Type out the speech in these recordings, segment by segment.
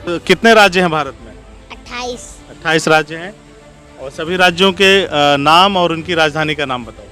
तो कितने राज्य हैं भारत में? 28। 28 राज्य हैं। और सभी राज्यों के नाम और उनकी राजधानी का नाम बताओ।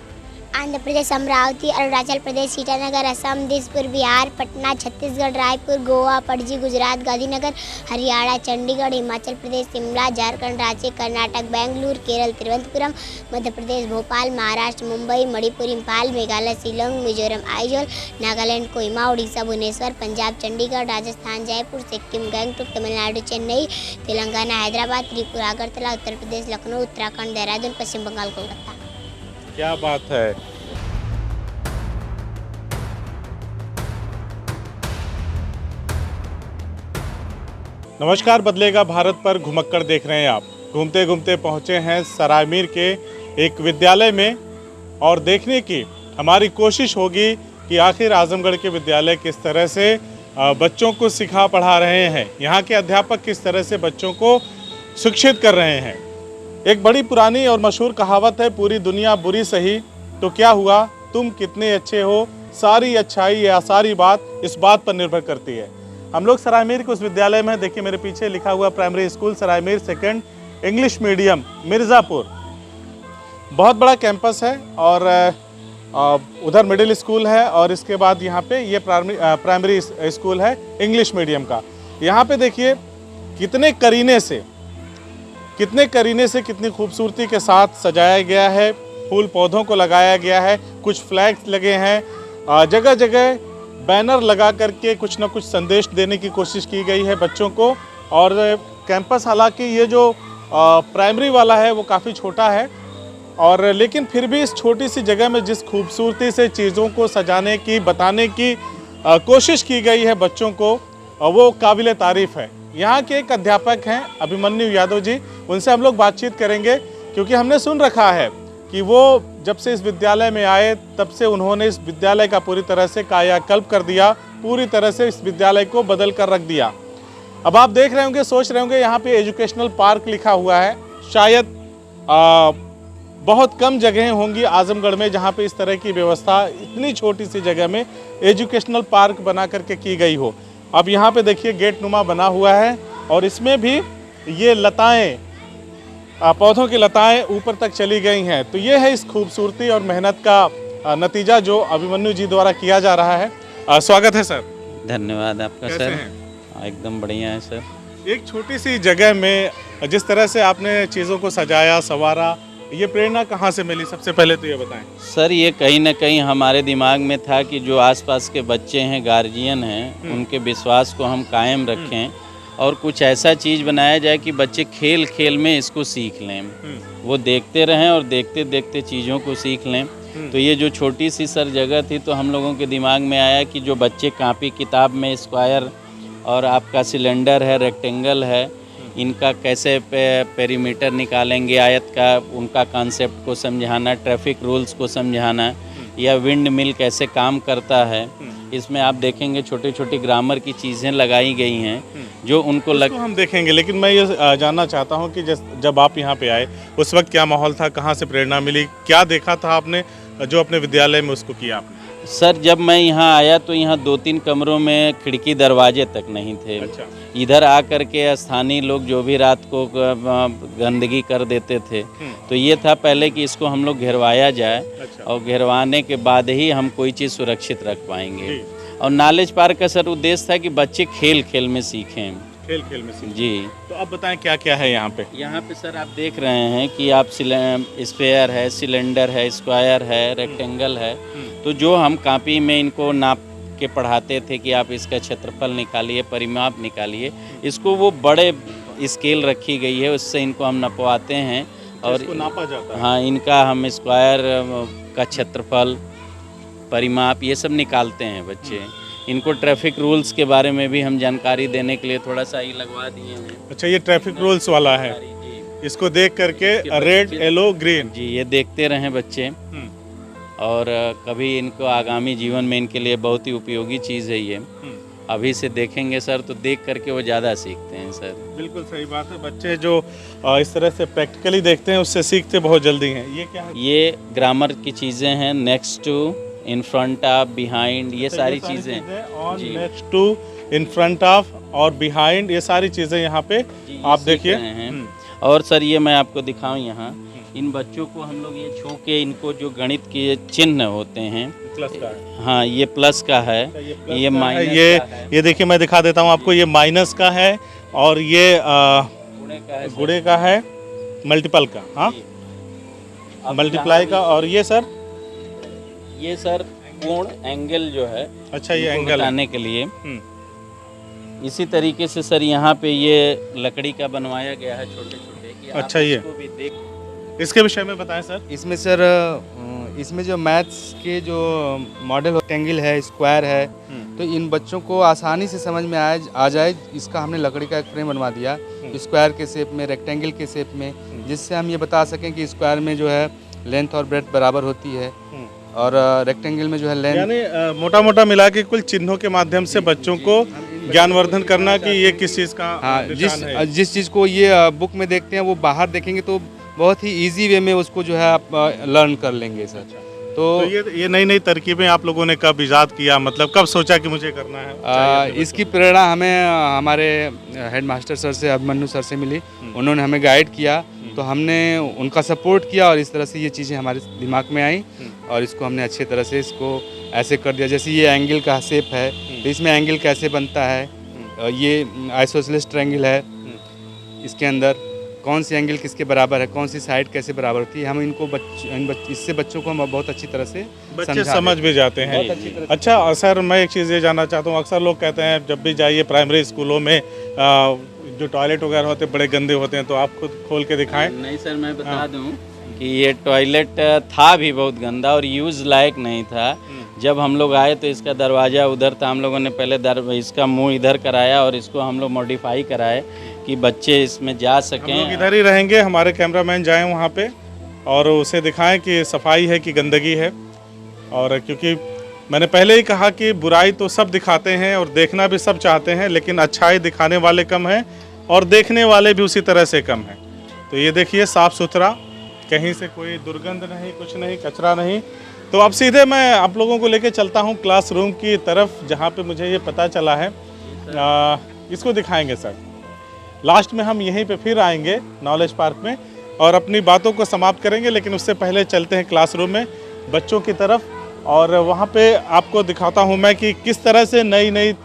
आंध्र प्रदेश, अमरावती, अरुणाचल प्रदेश, ईटानगर, असम, दिसपुर, बिहार, पटना, छत्तीसगढ़, रायपुर, गोवा, पणजी, गुजरात, गांधीनगर, हरियाणा, चंडीगढ़, हिमाचल प्रदेश, शिमला, झारखंड, रांची, कर्नाटक, बेंगलुरु, केरल, तिरुवनंतपुरम, मध्य प्रदेश, भोपाल, महाराष्ट्र, मुंबई, मणिपुर, इम्फाल, मेघालय, शिलोंग, मिजोरम, आइजोल, नागालैंड, कोहिमा, उड़ीसा, भुवनेश्वर, पंजाब, चंडीगढ़, राजस्थान, जयपुर, सिक्किम, गंगटोक, तमिलनाडु, चेन्नई, तेलंगाना, हैदराबाद, त्रिपुरा, अगरतला, उत्तर प्रदेश, लखनऊ, उत्तराखंड, देहरादून, पश्चिम बंगाल, कोलकाता। क्या बात है। नमस्कार, बदलेगा भारत पर घुमक्कड़ देख रहे हैं आप। घूमते घूमते पहुंचे हैं सरायमीर के एक विद्यालय में और देखने की हमारी कोशिश होगी कि आखिर आजमगढ़ के विद्यालय किस तरह से बच्चों को सिखा पढ़ा रहे हैं, यहाँ के अध्यापक किस तरह से बच्चों को शिक्षित कर रहे हैं। एक बड़ी पुरानी और मशहूर कहावत है, पूरी दुनिया बुरी सही तो क्या हुआ, तुम कितने अच्छे हो, सारी अच्छाई या सारी बात इस बात पर निर्भर करती है। हम लोग सरायमीर के उस विद्यालय में, देखिए मेरे पीछे लिखा हुआ primary school Sarai Mir second English medium Mirzapur. बहुत बड़ा कैंपस है और उधर मिडिल स्कूल है और इसके बाद यहाँ पे ये प्राइमरी स्कूल है इंग्लिश मीडियम का। यहाँ पे देखिए कितने करीने से कितनी खूबसूरती के साथ सजाया गया है, फूल पौधों को लगाया गया है, कुछ फ्लैग्स लगे हैं, जगह जगह बैनर लगा करके कुछ ना कुछ संदेश देने की कोशिश की गई है बच्चों को। और कैंपस हालांकि ये जो प्राइमरी वाला है वो काफ़ी छोटा है और लेकिन फिर भी इस छोटी सी जगह में जिस खूबसूरती से चीज़ों को सजाने की, बताने की कोशिश की गई है बच्चों को, वो काबिल तारीफ़ है। यहाँ के एक अध्यापक हैं अभिमन्यु यादव जी, उनसे हम लोग बातचीत करेंगे क्योंकि हमने सुन रखा है कि वो जब से इस विद्यालय में आए तब से उन्होंने इस विद्यालय का पूरी तरह से कायाकल्प कर दिया, पूरी तरह से इस विद्यालय को बदल कर रख दिया। अब आप देख रहे होंगे, सोच रहे होंगे यहाँ पे एजुकेशनल पार्क लिखा हुआ है। शायद बहुत कम जगहें होंगी आजमगढ़ में जहाँ पे इस तरह की व्यवस्था इतनी छोटी सी जगह में एजुकेशनल पार्क बना करके की गई हो। अब यहाँ पे देखिए गेट नुमा बना हुआ है और इसमें भी ये लताएं, पौधों की लताएं ऊपर तक चली गई हैं। तो ये है इस खूबसूरती और मेहनत का नतीजा जो अभिमन्यु जी द्वारा किया जा रहा है। स्वागत है सर। धन्यवाद आपका कैसे सर। हैं? एकदम बढ़िया है सर। एक छोटी सी जगह में जिस तरह से आपने चीज़ों को सजाया संवारा, ये प्रेरणा कहाँ से मिली, सबसे पहले तो ये बताएं। सर ये कहीं ना कहीं हमारे दिमाग में था कि जो आसपास के बच्चे हैं, गार्जियन हैं, उनके विश्वास को हम कायम रखें और कुछ ऐसा चीज़ बनाया जाए कि बच्चे खेल खेल में इसको सीख लें, वो देखते रहें और देखते देखते चीज़ों को सीख लें। तो ये जो छोटी सी सर जगह थी तो हम लोगों के दिमाग में आया कि जो बच्चे कापी किताब में स्क्वायर और आपका सिलेंडर है, रेक्टेंगल है, इनका कैसे पेरीमीटर निकालेंगे, आयत का, उनका कॉन्सेप्ट को समझाना, ट्रैफिक रूल्स को समझाना, या विंड मिल कैसे काम करता है। इसमें आप देखेंगे छोटी छोटी ग्रामर की चीज़ें लगाई गई हैं जो उनको हम देखेंगे। लेकिन मैं ये जानना चाहता हूँ कि जब आप यहाँ पे आए उस वक्त क्या माहौल था, कहाँ से प्रेरणा मिली, क्या देखा था आपने जो अपने विद्यालय में उसको किया आपने? सर जब मैं यहाँ आया तो यहाँ 2-3 कमरों में खिड़की दरवाजे तक नहीं थे। अच्छा। इधर आकर के स्थानीय लोग जो भी रात को गंदगी कर देते थे, तो ये था पहले कि इसको हम लोग घेरवाया जाए। अच्छा। और घेरवाने के बाद ही हम कोई चीज़ सुरक्षित रख पाएंगे। और नॉलेज पार्क का सर उद्देश्य था कि बच्चे खेल खेल में सीखें। खेल खेल में सीखें। जी। तो अब बताएं क्या क्या है यहाँ पे? यहाँ पे सर आप देख रहे हैं कि आप स्पेयर है, सिलेंडर है, स्क्वायर है, रेक्टेंगल है। तो जो हम कॉपी में इनको नाप के पढ़ाते थे कि आप इसका क्षेत्रफल निकालिए, परिमाप निकालिए, इसको वो बड़े स्केल रखी गई है, उससे इनको हम नपवाते हैं और इसको नापा जाता है। हाँ, इनका हम स्क्वायर का क्षेत्रफल, परिमाप, ये सब निकालते हैं बच्चे। इनको ट्रैफिक रूल्स के बारे में भी हम जानकारी देने के लिए थोड़ा सा ही लगवा दिए हैं। अच्छा, ये ट्रैफिक रूल्स वाला है, इसको देख करके रेड, येलो, ग्रीन, जी, ये देखते रहें बच्चे और कभी इनको आगामी जीवन में इनके लिए बहुत ही उपयोगी चीज़ है ये। अभी से देखेंगे सर तो देख करके वो ज़्यादा सीखते हैं सर। बिल्कुल सही बात है। बच्चे जो इस तरह से प्रैक्टिकली देखते हैं उससे सीखते बहुत जल्दी हैं। ये क्या है? ये ग्रामर की चीज़ें हैं। Next to, in front of, behind, ये सारी चीज़ें। On, next to, in front of और बिहाइंड, ये सारी चीज़ें यहाँ पे जी, आप सीख देखिए। रहे हैं। और सर ये मैं आपको दिखाऊं यहाँ, इन बच्चों को हम लोग ये छू के इनको जो गणित के चिन्ह होते हैं, प्लस का है। हाँ ये प्लस का है, ये माइनस का है, ये देखिए मैं दिखा देता हूँ आपको, ये माइनस का है और ये गुणे का है सर। गुणे का है, मल्टीपल का, हाँ जी। अब मल्टीप्लाई का। और ये सर, ये सर कोण एंगल जो है, अच्छा ये इनको एंगल है। बताने के लिए हम्म, इसी तरीके से सर यहाँ पे ये लकड़ी का बनवाया गया है छोटे छोटे कि आप अच्छा, ये। इसको भी देख। इसके विषय में बताएं सर। इसमें सर इसमें जो मैथ्स के जो मॉडल रेक्टेंगल है, स्क्वायर है, तो इन बच्चों को आसानी से समझ में आ जाए, इसका हमने लकड़ी का एक फ्रेम बनवा दिया स्क्वायर के शेप में, रेक्टेंगल के शेप में, जिससे हम ये बता सकें कि स्क्वायर में जो है लेंथ और ब्रेड्थ बराबर होती है और रेक्टेंगल में जो है लेंथ। यानी मोटा मोटा मिला के कुल चिन्हों के माध्यम से बच्चों को ज्ञानवर्धन करना कि ये किस चीज़ का हाँ, निशान है। जिस चीज़ को ये बुक में देखते हैं वो बाहर देखेंगे तो बहुत ही इजी वे में उसको जो है आप लर्न कर लेंगे सर। तो ये नई नई तरकीबें आप लोगों ने कब इजाद किया, मतलब कब सोचा कि मुझे करना है? इसकी प्रेरणा हमें हमारे हेड मास्टर सर से, अभिमन्यु सर से मिली। उन्होंने हमें गाइड किया तो हमने उनका सपोर्ट किया और इस तरह से ये चीज़ें हमारे दिमाग में आई और इसको हमने अच्छे तरह से इसको ऐसे कर दिया। जैसे ये एंगल का शेप है तो इसमें एंगल कैसे बनता है, ये आइसोसेलेस ट्रायंगल है, इसके अंदर कौन सी एंगल किसके बराबर है, कौन सी साइड कैसे बराबर होती है, हम इनको इससे बच्चों को हम बहुत अच्छी तरह से बच्चे समझ भी जाते हैं। अच्छा सर, मैं एक चीज़ ये जानना चाहता हूँ, अक्सर लोग कहते हैं जब भी जाइए प्राइमरी स्कूलों में जो टॉयलेट वगैरह होते हैं बड़े गंदे होते हैं, तो आप खुद खोल के दिखाएं। नहीं सर, मैं बता दूं कि ये टॉयलेट था भी बहुत गंदा और यूज़ लायक नहीं था। जब हम लोग आए तो इसका दरवाज़ा उधर था, हम लोगों ने पहले इसका मुंह इधर कराया और इसको हम लोग मॉडिफाई कराए कि बच्चे इसमें जा सकें। हम लोग इधर ही रहेंगे, हमारे कैमरामैन जाएं वहाँ पे और उसे दिखाएं कि सफाई है कि गंदगी है। और क्योंकि मैंने पहले ही कहा कि बुराई तो सब दिखाते हैं और देखना भी सब चाहते हैं, लेकिन अच्छाई दिखाने वाले कम हैं और देखने वाले भी उसी तरह से कम हैं। तो ये देखिए साफ़ सुथरा, कहीं से कोई दुर्गंध नहीं, कुछ नहीं, कचरा नहीं। तो अब सीधे मैं आप लोगों को लेके चलता हूँ क्लासरूम की तरफ, जहाँ पे मुझे ये पता चला है। इसको दिखाएंगे सर, लास्ट में हम यहीं पे फिर आएंगे नॉलेज पार्क में और अपनी बातों को समाप्त करेंगे, लेकिन उससे पहले चलते हैं क्लासरूम में बच्चों की तरफ और वहाँ पे आपको दिखाता हूँ मैं कि किस तरह से नई नई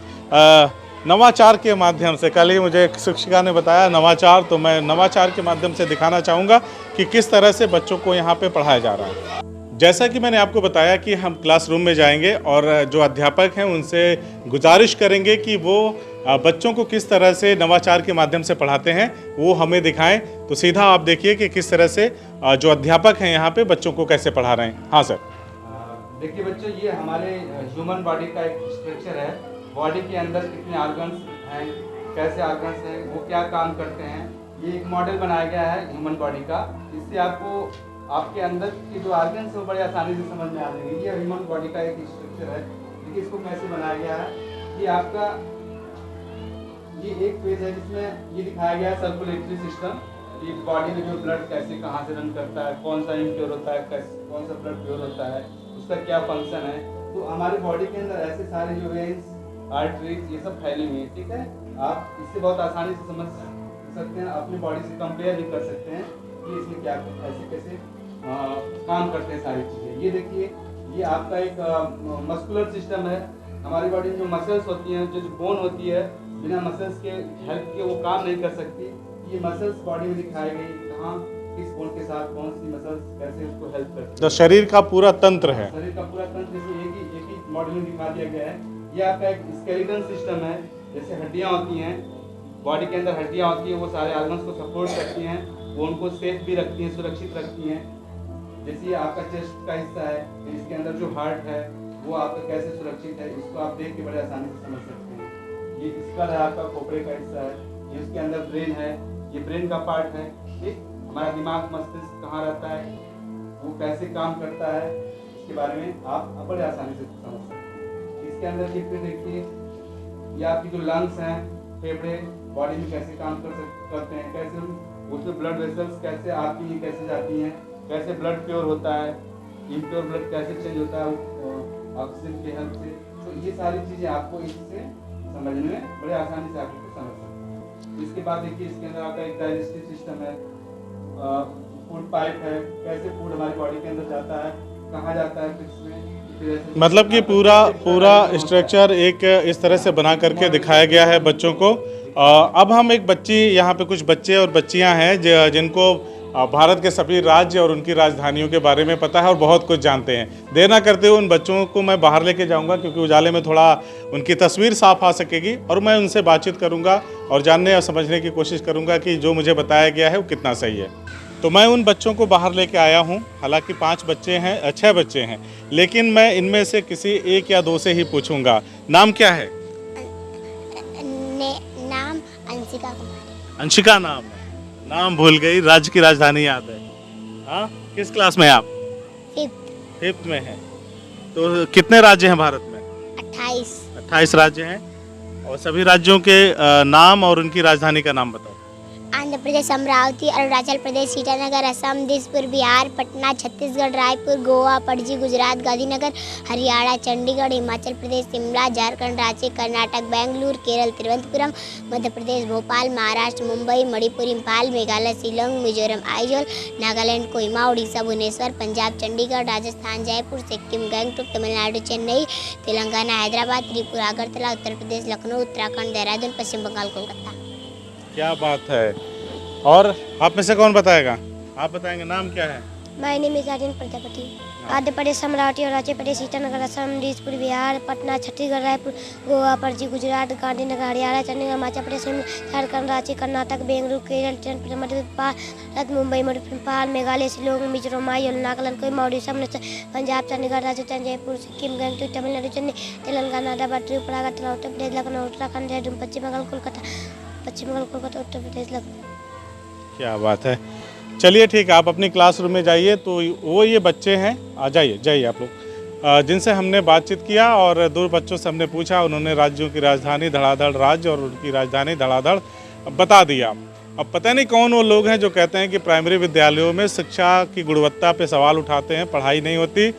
नवाचार के माध्यम से, कल ही मुझे एक शिक्षिका ने बताया नवाचार, तो मैं नवाचार के माध्यम से दिखाना चाहूँगा कि किस तरह से बच्चों को यहाँ पे पढ़ाया जा रहा है। जैसा कि मैंने आपको बताया कि हम क्लासरूम में जाएंगे और जो अध्यापक हैं उनसे गुजारिश करेंगे कि वो बच्चों को किस तरह से नवाचार के माध्यम से पढ़ाते हैं वो हमें दिखाएं। तो सीधा आप देखिए कि किस तरह से जो अध्यापक हैं यहाँ पे बच्चों को कैसे पढ़ा रहे हैं। हाँ सर। देखिए बच्चों, ये हमारे ह्यूमन बॉडी का एक स्ट्रक्चर है। बॉडी के अंदर कितने ऑर्गन्स हैं, कैसे ऑर्गन्स हैं, वो क्या काम करते हैं, ये एक मॉडल बनाया गया है ह्यूमन बॉडी का। इससे आपको आपके अंदर के जो ऑर्गन्स हैं वो बड़े आसानी से समझ में आ जाएंगे। ये ह्यूमन बॉडी का एक स्ट्रक्चर है। देखिए इसको कैसे बनाया गया है। ये आपका ये एक पेज है जिसमें ये दिखाया गया है सर्कुलेटरी सिस्टम, कि बॉडी में जो ब्लड कैसे कहाँ से रन करता है, कौन सा इम्प्योर होता है, कौन सा ब्लड प्योर होता है, उसका क्या फंक्शन है। तो हमारे बॉडी के अंदर ऐसे सारे जो वेन्स, आर्टरीज, ये सब फैली हुई है। ठीक है, आप इससे बहुत आसानी से समझ सकते हैं, अपनी बॉडी से कंपेयर भी कर सकते हैं कि इसमें क्या ऐसे कैसे काम करते हैं सारी चीज़ें। ये देखिए, ये आपका एक मस्कुलर सिस्टम है। हमारी बॉडी में जो मसल्स होती हैं, जो बोन होती है, बिना मसल्स के हेल्प के वो काम नहीं कर सकती। ये मसल्स बॉडी में दिखाई गई, कहाँ किस बोन के साथ कौन सी मसल्स कैसे उसको हेल्प करती है। तो शरीर का पूरा तंत्र है, शरीर का पूरा तंत्र एक ही मॉडल में दिखा दिया गया है। ये आपका एक स्केलेटन सिस्टम है। जैसे हड्डियाँ होती हैं, बॉडी के अंदर हड्डियाँ होती हैं, वो सारे ऑर्गन्स को सपोर्ट करती हैं, वो उनको सेफ भी रखती हैं, सुरक्षित रखती हैं। जैसे ये आपका चेस्ट का हिस्सा है, इसके अंदर जो हार्ट है वो आपका कैसे सुरक्षित है, इसको आप देख के बड़े आसानी से समझ सकते हैं। ये स्कल है, आपका खोपड़े का हिस्सा है, ये उसके अंदर ब्रेन है, ये ब्रेन का पार्ट है। ठीक, हमारा दिमाग मस्तिष्क कहाँ रहता है, वो कैसे काम करता है, इसके बारे में आप बड़े आसानी से समझ सकते हैं। इसके अंदर फिर देखिए, ये आपकी जो लंग्स हैं, फेफड़े बॉडी में कैसे काम करते हैं, कैसे उसमें ब्लड वेसल्स कैसे आती हैं, कैसे जाती हैं, कैसे ब्लड प्योर होता है, इम्प्योर ब्लड कैसे चेंज होता है ऑक्सीजन के हेल्प से। तो ये सारी चीज़ें आपको इससे समझने में बड़े आसानी से आप इसको समझ सकते हैं। इसके बाद देखिए इसके अंदर आपका एक डाइजेस्टिव सिस्टम है, फूड पाइप है, कैसे फूड हमारी बॉडी के अंदर जाता है, कहाँ जाता है, किस में, मतलब कि पूरा स्ट्रक्चर एक इस तरह से बना करके दिखाया गया है बच्चों को। अब हम एक बच्ची, यहाँ पे कुछ बच्चे और बच्चियाँ हैं जिनको भारत के सभी राज्य और उनकी राजधानियों के बारे में पता है और बहुत कुछ जानते हैं। देर ना करते हुए उन बच्चों को मैं बाहर लेके जाऊंगा, क्योंकि उजाले में थोड़ा उनकी तस्वीर साफ आ सकेगी, और मैं उनसे बातचीत करूंगा और जानने और समझने की कोशिश करूंगा कि जो मुझे बताया गया है वो कितना सही है। तो मैं उन बच्चों को बाहर लेके आया हूं। हालांकि 5 बच्चे हैं, 6 बच्चे हैं, लेकिन मैं इनमें से किसी एक या 2 से ही पूछूंगा। नाम क्या है? नाम अंशिका कुमारी। अंशिका नाम है, नाम भूल गई, राज्य की राजधानी याद है। हाँ, किस क्लास में हैं आप? 5th में है। तो कितने राज्य हैं भारत में? 28 राज्य हैं। और सभी राज्यों के नाम और उनकी राजधानी का नाम बताओ। आंध्र प्रदेश अमरावती, अरुणाचल प्रदेश ईटानगर, असम दिसपुर बिहार, पटना छत्तीसगढ़, रायपुर गोवा, पणजी गुजरात, गांधीनगर हरियाणा, चंडीगढ़ हिमाचल प्रदेश, शिमला झारखंड, रांची कर्नाटक, बेंगलुरु केरल, तिरुवनंतपुरम मध्य प्रदेश, भोपाल महाराष्ट्र, मुंबई मणिपुर, इम्फाल मेघालय, शिलोंग मिजोरम, आइजोल नागालैंड, कोहिमा उड़ीसा, भुवनेश्वर पंजाब, चंडीगढ़ राजस्थान, जयपुर सिक्किम, गंगटोक तमिलनाडु, चेन्नई तेलंगाना, हैदराबाद त्रिपुरा, अगरतला उत्तर प्रदेश, लखनऊ उत्तराखंड, देहरादून पश्चिम बंगाल, कोलकाता। क्या बात है। और आप में से कौन बताएगा? आप बताएंगे। नाम क्या है? My name is Aryan Prajapati. Andhra Pradesh Amaravati, Arunachal Pradesh Itanagar, Assam Dispur Bihar, Patna Chhattisgarh, Raipur Goa, Panaji Gujarat, Gandhinagar Haryana, Chandigarh Himachal Pradesh, Jharkhand, Ranchi Karnataka, Bengaluru Kerala, Thiruvananthapuram Madhya Pradesh, Mumbai Manipur, Imphal Meghalaya, Shillong Mizoram, Aizawl Nagaland, Kohima Orissa Punjab, Chandigarh Rajasthan, Jaipur Sikkim, Gangtok Tamil Nadu, Chennai Telangana, Hyderabad Tripura, Agartala Uttar Pradesh, Lucknow Uttarakhand, Dehradun Paschim Bengal, Kolkata Uttar Pradesh, Lucknow. क्या बात है। चलिए ठीक है, आप अपनी क्लासरूम में जाइए। तो वो ये बच्चे हैं, आ जाइए आप लोग, जिनसे हमने बातचीत किया और 2 बच्चों से हमने पूछा। उन्होंने राज्यों की राजधानी धड़ाधड़ राज्य और उनकी राजधानी धड़ाधड़ बता दिया। अब पता नहीं कौन वो लोग हैं जो कहते हैं कि प्राइमरी विद्यालयों में शिक्षा की गुणवत्ता पे सवाल उठाते हैं, पढ़ाई नहीं होती,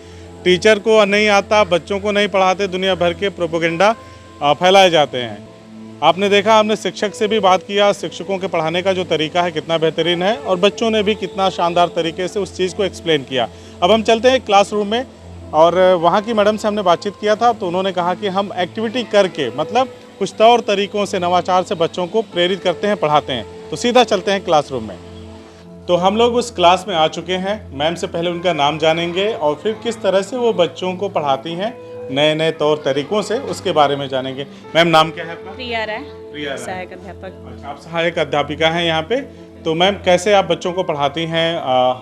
टीचर को नहीं आता, बच्चों को नहीं पढ़ाते, दुनिया भर के प्रोपेगेंडा फैलाए जाते हैं। आपने देखा, हमने शिक्षक से भी बात किया, शिक्षकों के पढ़ाने का जो तरीका है कितना बेहतरीन है, और बच्चों ने भी कितना शानदार तरीके से उस चीज़ को एक्सप्लेन किया। अब हम चलते हैं क्लासरूम में, और वहाँ की मैडम से हमने बातचीत किया था, तो उन्होंने कहा कि हम एक्टिविटी करके, मतलब कुछ तौर तरीकों से, नवाचार से बच्चों को प्रेरित करते हैं, पढ़ाते हैं। तो सीधा चलते हैं क्लासरूम में। तो हम लोग उस क्लास में आ चुके हैं। मैम से पहले उनका नाम जानेंगे और फिर किस तरह से वो बच्चों को पढ़ाती हैं नए नए तौर तरीकों से, उसके बारे में जानेंगे। मैम नाम क्या है आपका? प्रिया राय, प्रिया सहायक अध्यापक। अच्छा, आप सहायक अध्यापिका हैं यहाँ पे। तो मैम कैसे आप बच्चों को पढ़ाती हैं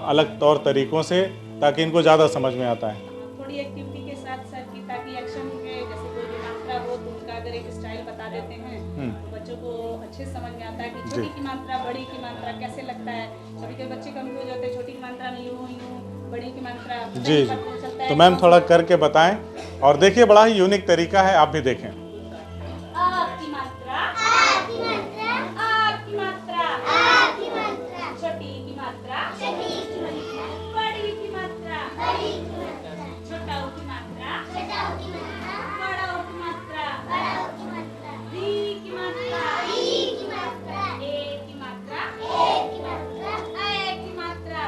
अलग तौर तरीकों से, ताकि इनको ज़्यादा समझ में आता है? थोड़ी एक्टिविटी के साथ साथ की, ताकि एक्शन के जैसे कोई भी मात्रा हो तो उनका अगर एक स्टाइल बता देते हैं तो बच्चों को अच्छे समझ में आता है कि छोटी की मात्रा बड़ी की मात्रा कैसे लगता है। कभी कभी बच्चे कंफ्यूज होते हैं, छोटी की मात्रा में यूं यूं, बड़ी की मात्रा जी जी। तो मैम थोड़ा करके बताएं, और देखिए बड़ा ही यूनिक तरीका है, आप भी देखें। आ की मात्रा, आ की मात्रा, आ की मात्रा, आ की मात्रा, छोटी की मात्रा, छोटी की मात्रा, बड़ी की मात्रा, बड़ी की मात्रा, छोटा की मात्रा, छोटा की मात्रा, बड़ा की मात्रा, बड़ा की मात्रा, दी की मात्रा, दी की मात्रा, ए की मात्रा, ए की मात्रा, ए की मात्रा, ए की मात्रा,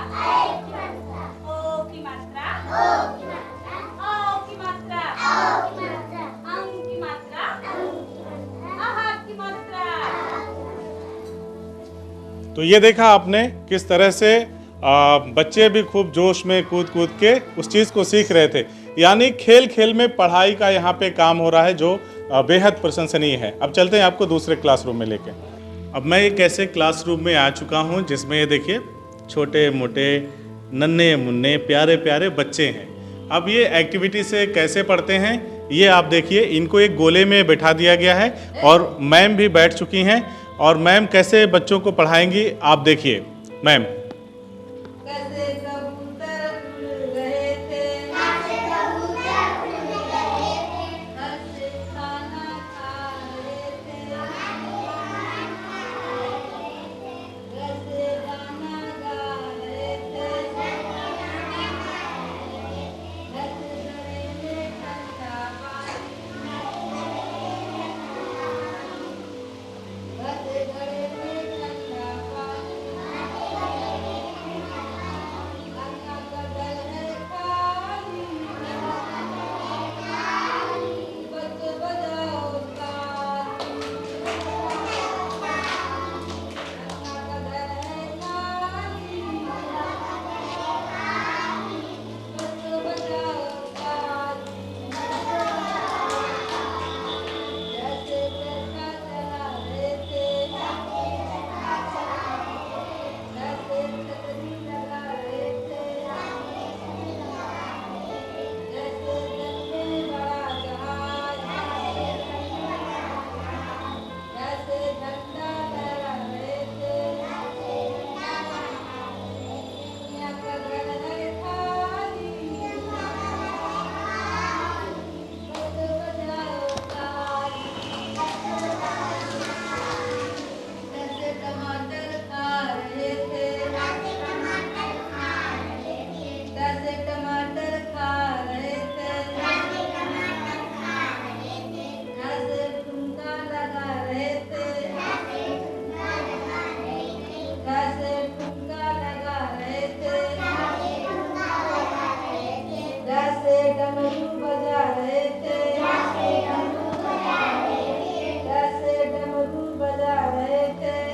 ओ की मात्रा, ओ की मात्रा, ओ की मात्रा, ओ की मात्रा, अंग की मात्रा, अंग की मात्रा, आहा की मात्रा। तो ये देखा आपने किस तरह से बच्चे भी खूब जोश में कूद कूद के उस चीज़ को सीख रहे थे। यानी खेल खेल में पढ़ाई का यहाँ पे काम हो रहा है, जो बेहद प्रशंसनीय है। अब चलते हैं आपको दूसरे क्लासरूम में लेके। अब मैं एक ऐसे क्लासरूम में आ चुका हूँ जिसमें ये देखिए छोटे मोटे नन्हे मुन्ने प्यारे प्यारे बच्चे हैं। अब ये एक्टिविटी से कैसे पढ़ते हैं ये आप देखिए। इनको एक गोले में बैठा दिया गया है और मैम भी बैठ चुकी हैं, और मैम कैसे बच्चों को पढ़ाएंगी आप देखिए। मैम कैसे कबूतर उड़ गए थे, कैसे कबूतर उड़ गए थे, घर से खाना खा रहे थे, कैसे गाना गा रहे थे, कैसे गले में ठंडा पानी,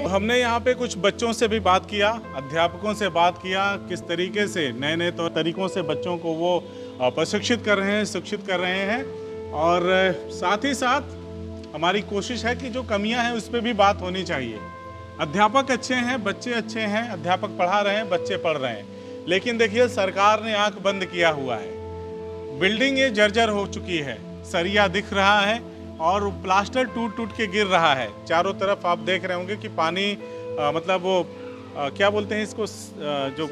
हमने यहाँ पे कुछ बच्चों से भी बात किया, अध्यापकों से बात किया, किस तरीके से नए नए तरीकों से बच्चों को वो प्रशिक्षित कर रहे हैं, शिक्षित कर रहे हैं। और साथ ही साथ हमारी कोशिश है कि जो कमियां हैं उस पर भी बात होनी चाहिए। अध्यापक अच्छे हैं, बच्चे अच्छे हैं, अध्यापक पढ़ा रहे हैं, बच्चे पढ़ रहे हैं, लेकिन देखिए सरकार ने आंख बंद किया हुआ है। बिल्डिंग ये जर्जर हो चुकी है, सरिया दिख रहा है और प्लास्टर टूट टूट के गिर रहा है। चारों तरफ आप देख रहे होंगे कि पानी मतलब वो क्या बोलते हैं इसको, जो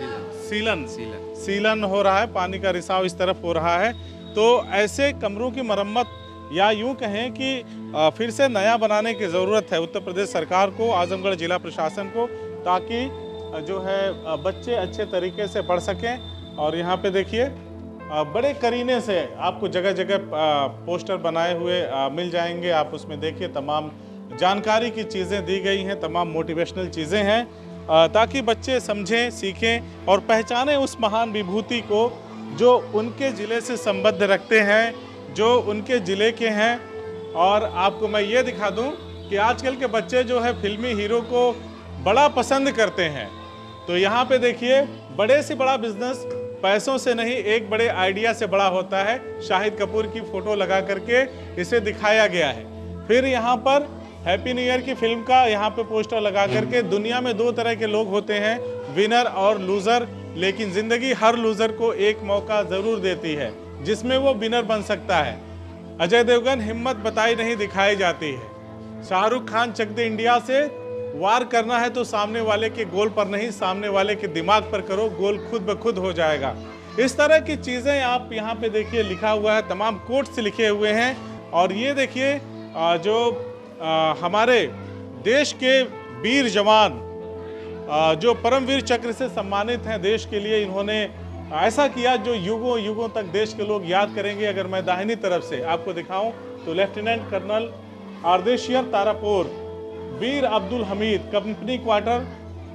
सीलन हो रहा है, पानी का रिसाव इस तरफ हो रहा है। तो ऐसे कमरों की मरम्मत या यूं कहें कि फिर से नया बनाने की ज़रूरत है उत्तर प्रदेश सरकार को, आजमगढ़ जिला प्रशासन को, ताकि जो है बच्चे अच्छे तरीके से पढ़ सकें। और यहाँ पे देखिए बड़े करीने से आपको जगह जगह पोस्टर बनाए हुए मिल जाएंगे। आप उसमें देखिए तमाम जानकारी की चीज़ें दी गई हैं, तमाम मोटिवेशनल चीज़ें हैं, ताकि बच्चे समझें, सीखें और पहचानें उस महान विभूति को जो उनके ज़िले से संबद्ध रखते हैं, जो उनके ज़िले के हैं। और आपको मैं ये दिखा दूं कि आजकल के बच्चे जो है फिल्मी हीरो को बड़ा पसंद करते हैं। तो यहाँ पे देखिए बड़े से बड़ा बिजनेस पैसों से नहीं, एक बड़े आइडिया से बड़ा होता है। शाहिद कपूर की फ़ोटो लगा करके इसे दिखाया गया है। फिर यहाँ पर हैप्पी न्यू ईयर की फिल्म का यहाँ पे पोस्टर लगा करके, दुनिया में दो तरह के लोग होते हैं, विनर और लूज़र, लेकिन ज़िंदगी हर लूज़र को एक मौका ज़रूर देती है जिसमें वो विनर बन सकता है। अजय देवगन हिम्मत बताई नहीं दिखाई जाती है। शाहरुख खान चक दे इंडिया से वार करना है तो सामने वाले के गोल पर नहीं, सामने वाले के दिमाग पर करो, गोल खुद ब खुद हो जाएगा। इस तरह की चीज़ें आप यहाँ पे देखिए लिखा हुआ है, तमाम कोट्स लिखे हुए हैं। और ये देखिए जो हमारे देश के वीर जवान जो परमवीर चक्र से सम्मानित हैं, देश के लिए इन्होंने ऐसा किया जो युगों युगों तक देश के लोग याद करेंगे। अगर मैं दाहिनी तरफ से आपको दिखाऊं तो lieutenant colonel Ardeshir Tarapore, Veer Abdul Hamid, company quarter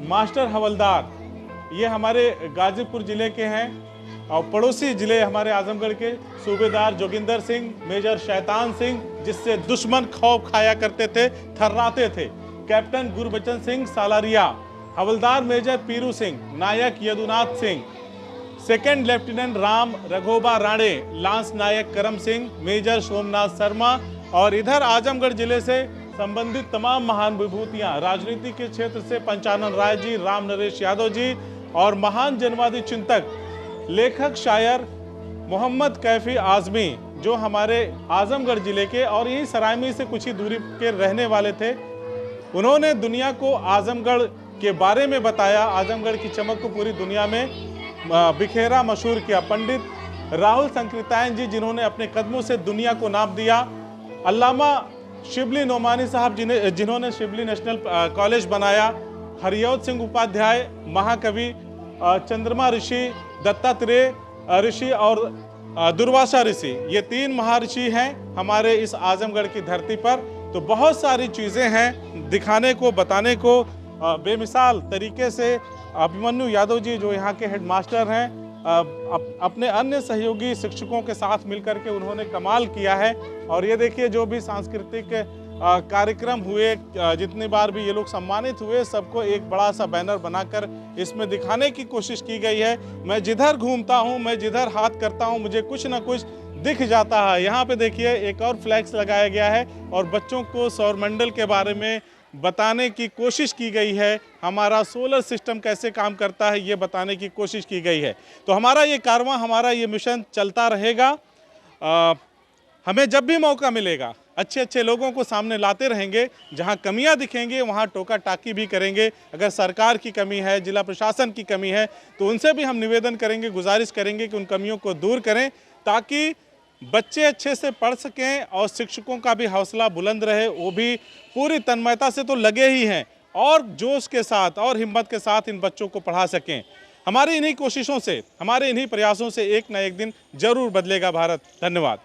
master Havildar, ये हमारे गाजीपुर ज़िले के हैं। और पड़ोसी ज़िले हमारे आजमगढ़ के सूबेदार जोगिंदर सिंह, मेजर शैतान सिंह, जिससे दुश्मन खौफ खाया करते थे, थर्राते थे, captain Gurbachan Singh Salaria, Havildar major Piru Singh, Naik Yadunath Singh, second lieutenant Ram Raghoba Rane, lance Naik Karam Singh, major Somnath Sharma. और इधर आजमगढ़ जिले से संबंधित तमाम महान विभूतियां, राजनीति के क्षेत्र से पंचानन राय जी, राम नरेश यादव जी, और महान जनवादी चिंतक, लेखक, शायर मोहम्मद कैफी आजमी, जो हमारे आजमगढ़ जिले के और यही सरायमी से कुछ ही दूरी के रहने वाले थे। उन्होंने दुनिया को आजमगढ़ के बारे में बताया, आजमगढ़ की चमक को पूरी दुनिया में बिखेरा, मशहूर किया। पंडित राहुल संकृतायन जी, जिन्होंने अपने कदमों से दुनिया को नाप दिया। अल्लामा शिबली नोमानी साहब जिन्होंने शिबली नेशनल कॉलेज बनाया। हरियौत सिंह उपाध्याय, महाकवि, चंद्रमा ऋषि, दत्तात्रेय ऋषि और दुर्वासा ऋषि, ये तीन महर्षि हैं हमारे इस आजमगढ़ की धरती पर। तो बहुत सारी चीज़ें हैं दिखाने को, बताने को। बेमिसाल तरीके से अभिमन्यु यादव जी, जो यहाँ के हेडमास्टर हैं, अपने अन्य सहयोगी शिक्षकों के साथ मिलकर के उन्होंने कमाल किया है। और ये देखिए जो भी सांस्कृतिक कार्यक्रम हुए, जितनी बार भी ये लोग सम्मानित हुए, सबको एक बड़ा सा बैनर बनाकर इसमें दिखाने की कोशिश की गई है। मैं जिधर घूमता हूँ, मैं जिधर हाथ करता हूँ, मुझे कुछ ना कुछ दिख जाता है। यहाँ पे देखिए एक और फ्लैक्स लगाया गया है और बच्चों को सौरमंडल के बारे में बताने की कोशिश की गई है। हमारा सोलर सिस्टम कैसे काम करता है ये बताने की कोशिश की गई है। तो हमारा ये कारवां, हमारा ये मिशन चलता रहेगा। हमें जब भी मौका मिलेगा अच्छे अच्छे लोगों को सामने लाते रहेंगे। जहां कमियां दिखेंगे वहां टोका टाकी भी करेंगे। अगर सरकार की कमी है, जिला प्रशासन की कमी है, तो उनसे भी हम निवेदन करेंगे, गुजारिश करेंगे कि उन कमियों को दूर करें, ताकि बच्चे अच्छे से पढ़ सकें और शिक्षकों का भी हौसला बुलंद रहे। वो भी पूरी तन्मयता से तो लगे ही हैं और जोश के साथ और हिम्मत के साथ इन बच्चों को पढ़ा सकें। हमारी इन्हीं कोशिशों से, हमारे इन्हीं प्रयासों से एक न एक दिन जरूर बदलेगा भारत। धन्यवाद।